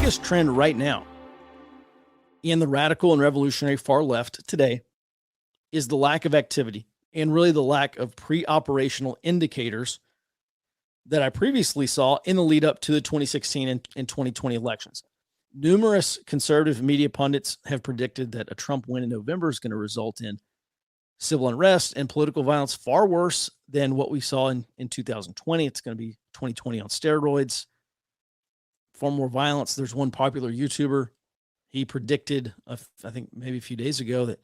biggest trend right now in the radical and revolutionary far left today is the lack of activity and really the lack of pre-operational indicators that I previously saw in the lead up to the 2016 and 2020 elections. Numerous conservative media pundits have predicted that a Trump win in November is going to result in civil unrest and political violence far worse than what we saw in 2020. It's going to be 2020 on steroids, far more violence. There's one popular YouTuber. He predicted, I think maybe a few days ago, that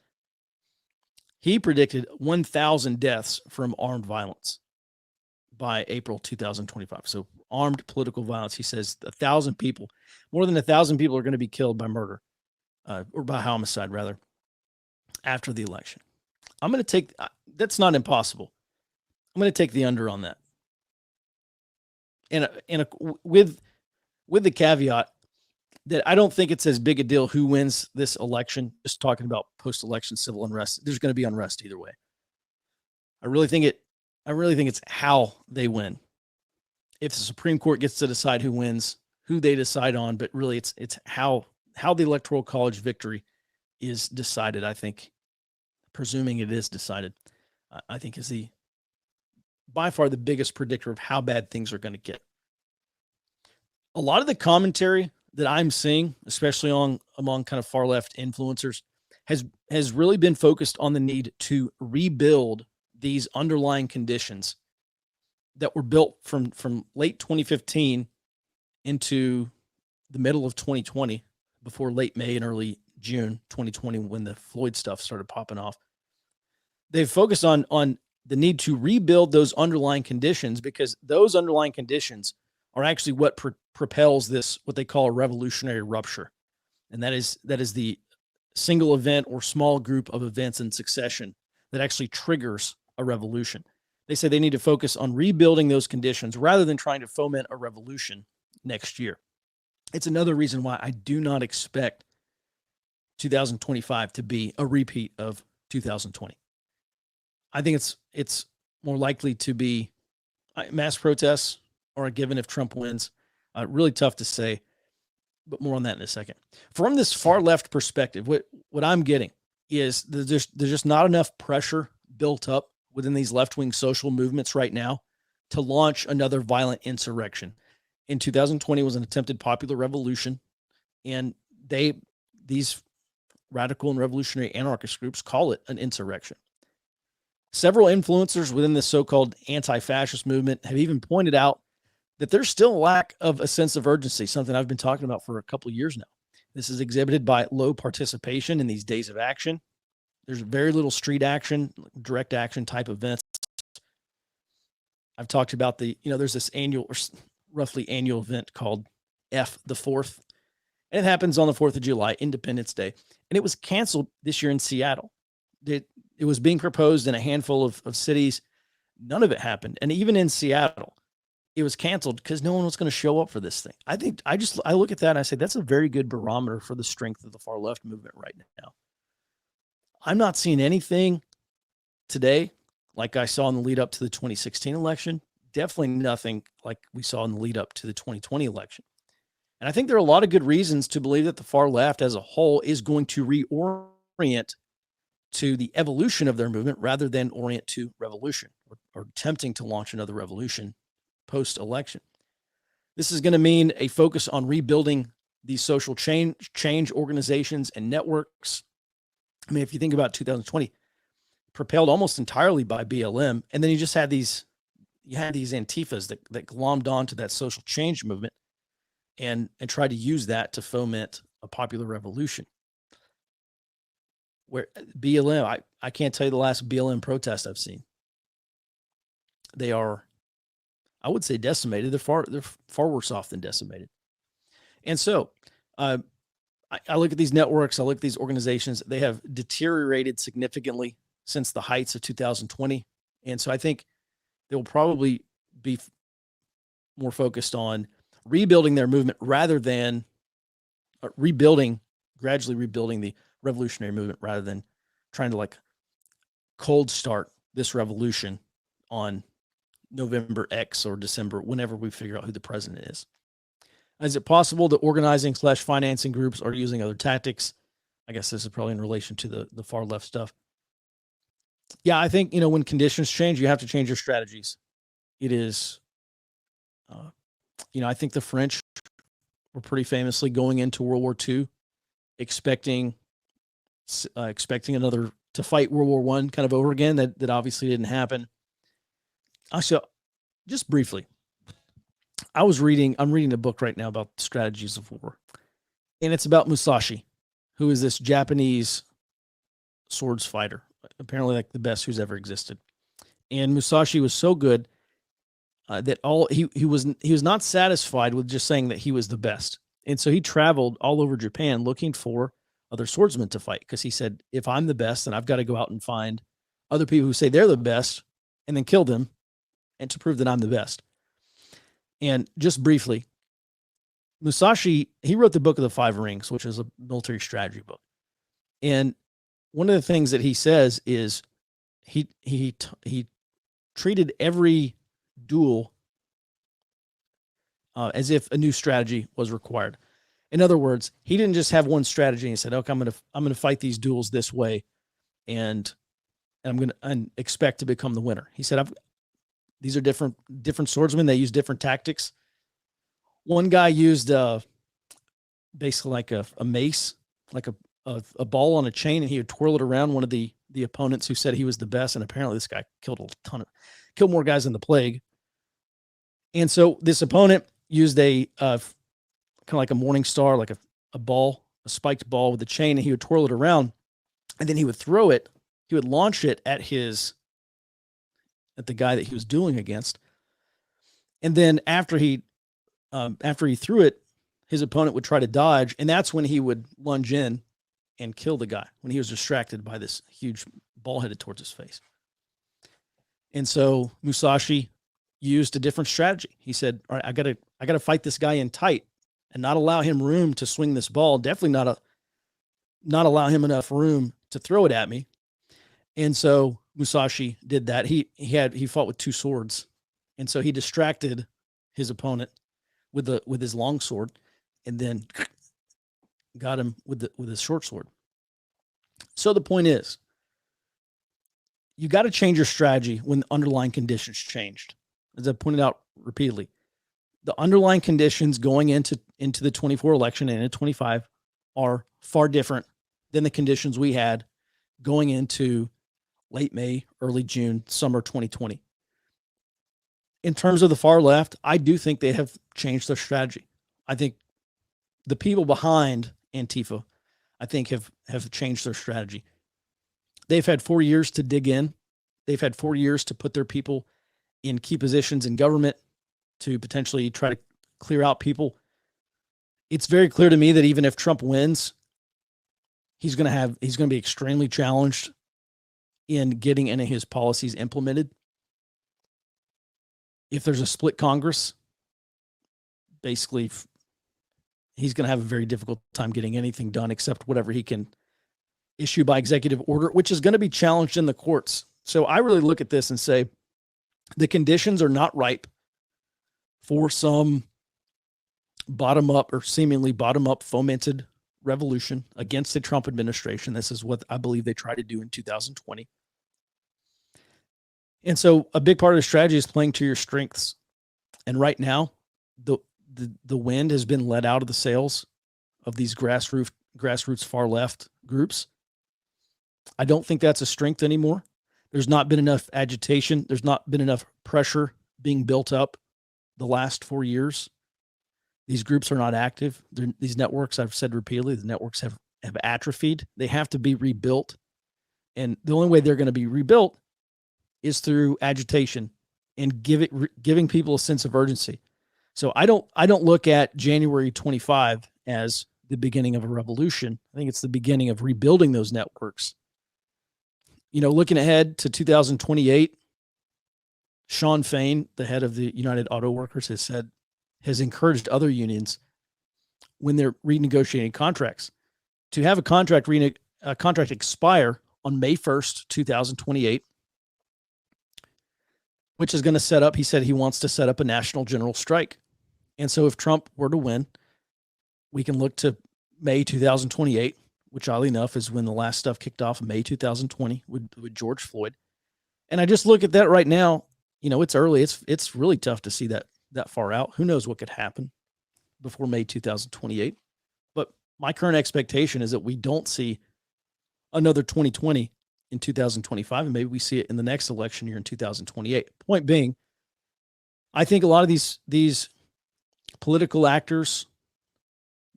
he predicted 1,000 deaths from armed violence by April 2025. So armed political violence. He says 1,000 people, more than 1,000 people are going to be killed by murder or by homicide, rather, after the election. I'm going to take, that's not impossible. I'm going to take the under on that. And with the caveat that I don't think it's as big a deal who wins this election. Just talking about post-election civil unrest, there's going to be unrest either way. I really think it's how they win. If the Supreme Court gets to decide who wins, who they decide on, but really it's how the Electoral College victory is decided. I think, presuming it is decided, I think is by far the biggest predictor of how bad things are going to get. A lot of the commentary that I'm seeing, especially among kind of far left influencers, has really been focused on the need to rebuild these underlying conditions that were built from late 2015 into the middle of 2020, before late May and early June 2020, when the Floyd stuff started popping off. They've focused on the need to rebuild those underlying conditions, because those underlying conditions are actually what propels this, what they call a revolutionary rupture. And that is the single event or small group of events in succession that actually triggers a revolution. They say they need to focus on rebuilding those conditions rather than trying to foment a revolution next year. It's another reason why I do not expect 2025 to be a repeat of 2020. I think it's more likely to be mass protests or a given if Trump wins. Really tough to say, but more on that in a second. From this far left perspective, what I'm getting is there's just not enough pressure built up within these left-wing social movements right now to launch another violent insurrection. In 2020 was an attempted popular revolution, and these radical and revolutionary anarchist groups call it an insurrection. Several influencers within the so-called anti-fascist movement have even pointed out that there's still a lack of a sense of urgency, something I've been talking about for a couple of years now. This is exhibited by low participation in these days of action. There's very little street action, direct action type events. I've talked about there's this roughly annual event called F the 4th. And it happens on the 4th of July, Independence Day. And it was canceled this year in Seattle. It was being proposed in a handful of cities. None of it happened. And even in Seattle, it was canceled because no one was going to show up for this thing. I look at that and I say, that's a very good barometer for the strength of the far left movement right now. I'm not seeing anything today like I saw in the lead up to the 2016 election. Definitely nothing like we saw in the lead up to the 2020 election. And I think there are a lot of good reasons to believe that the far left as a whole is going to reorient to the evolution of their movement rather than orient to revolution or attempting to launch another revolution post-election. This is going to mean a focus on rebuilding these social change organizations and networks. I mean, if you think about 2020, propelled almost entirely by BLM, and then you had these Antifas that glommed onto that social change movement and tried to use that to foment a popular revolution. Where BLM, I can't tell you the last BLM protest I've seen. They are, I would say, decimated. They're far worse off than decimated. And so I look at these networks, I look at these organizations, they have deteriorated significantly since the heights of 2020. And so I think they will probably be more focused on rebuilding their movement rather than gradually rebuilding the revolutionary movement rather than trying to cold start this revolution on November X or December, whenever we figure out who the president is. Is it possible that organizing/financing groups are using other tactics? I guess this is probably in relation to the far left stuff. Yeah, I think, when conditions change, you have to change your strategies. It is, I think the French were pretty famously going into World War II expecting another to fight World War One kind of over again. That obviously didn't happen. So, just briefly, I'm reading a book right now about strategies of war, and it's about Musashi, who is this Japanese swords fighter, apparently like the best who's ever existed. And Musashi was so good that he was not satisfied with just saying that he was the best, and so he traveled all over Japan looking for other swordsmen to fight, because he said, if I'm the best, then I've got to go out and find other people who say they're the best and then kill them, and to prove that I'm the best. And just briefly, Musashi, he wrote the Book of the Five Rings, which is a military strategy book. And one of the things that he says is he treated every duel as if a new strategy was required. In other words, he didn't just have one strategy and he said, "Okay, I'm going to fight these duels this way, and I'm going to expect to become the winner." He said, "These are different swordsmen. They use different tactics." One guy used basically like a mace, like a ball on a chain, and he would twirl it around one of the opponents who said he was the best. And apparently, this guy killed more guys than the plague. And so this opponent used a kind of like a morning star, like a ball, a spiked ball with a chain, and he would twirl it around, and then he would throw it. He would launch it at the guy that he was dueling against. And then after he threw it, his opponent would try to dodge, and that's when he would lunge in and kill the guy, when he was distracted by this huge ball headed towards his face. And so Musashi used a different strategy. He said, "All right, I gotta fight this guy in tight and not allow him room to swing this ball. Definitely not allow him enough room to throw it at me." And so Musashi did that. He fought with two swords, and so he distracted his opponent with his long sword, and then got him with his short sword. So the point is, you got to change your strategy when the underlying conditions changed. As I pointed out repeatedly, the underlying conditions going into the 24 election and into 25 are far different than the conditions we had going into late May, early June, summer 2020. In terms of the far left, I do think they have changed their strategy. I think the people behind Antifa, I think, have changed their strategy. They've had 4 years to dig in. They've had 4 years to put their people in key positions in government to potentially try to clear out people. It's very clear to me that even if Trump wins, he's going to be extremely challenged in getting any of his policies implemented. If there's a split Congress, basically he's going to have a very difficult time getting anything done except whatever he can issue by executive order, which is going to be challenged in the courts. So I really look at this and say the conditions are not ripe for some bottom-up or seemingly bottom-up fomented revolution against the Trump administration. This is what I believe they tried to do in 2020. And so a big part of the strategy is playing to your strengths. And right now, the wind has been let out of the sails of these grassroots far left groups. I don't think that's a strength anymore. There's not been enough agitation. There's not been enough pressure being built up the last 4 years. These groups are not active. These networks, I've said repeatedly, the networks have atrophied. They have to be rebuilt. And the only way they're going to be rebuilt is through agitation and giving people a sense of urgency. So I don't look at January 25 as the beginning of a revolution. I think it's the beginning of rebuilding those networks. Looking ahead to 2028, Sean Fain, the head of the United Auto Workers, has encouraged other unions when they're renegotiating contracts to have a contract expire on May 1st, 2028, which is going to set up, he said he wants to set up a national general strike. And so if Trump were to win, we can look to May 2028, which oddly enough is when the last stuff kicked off in May 2020 with George Floyd. And I just look at that right now. It's early. It's really tough to see that far out. Who knows what could happen before May 2028? But my current expectation is that we don't see another 2020 in 2025, and maybe we see it in the next election year in 2028. Point being, I think a lot of these political actors,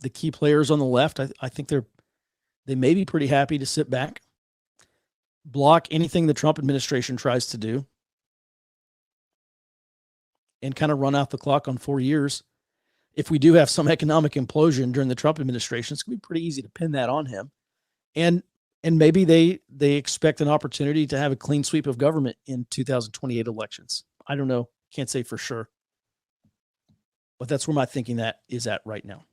the key players on the left, I think they may be pretty happy to sit back, block anything the Trump administration tries to do, and kind of run out the clock on 4 years. If we do have some economic implosion during the Trump administration, it's going to be pretty easy to pin that on him. And maybe they expect an opportunity to have a clean sweep of government in 2028 elections. I don't know. Can't say for sure. But that's where my thinking that is at right now.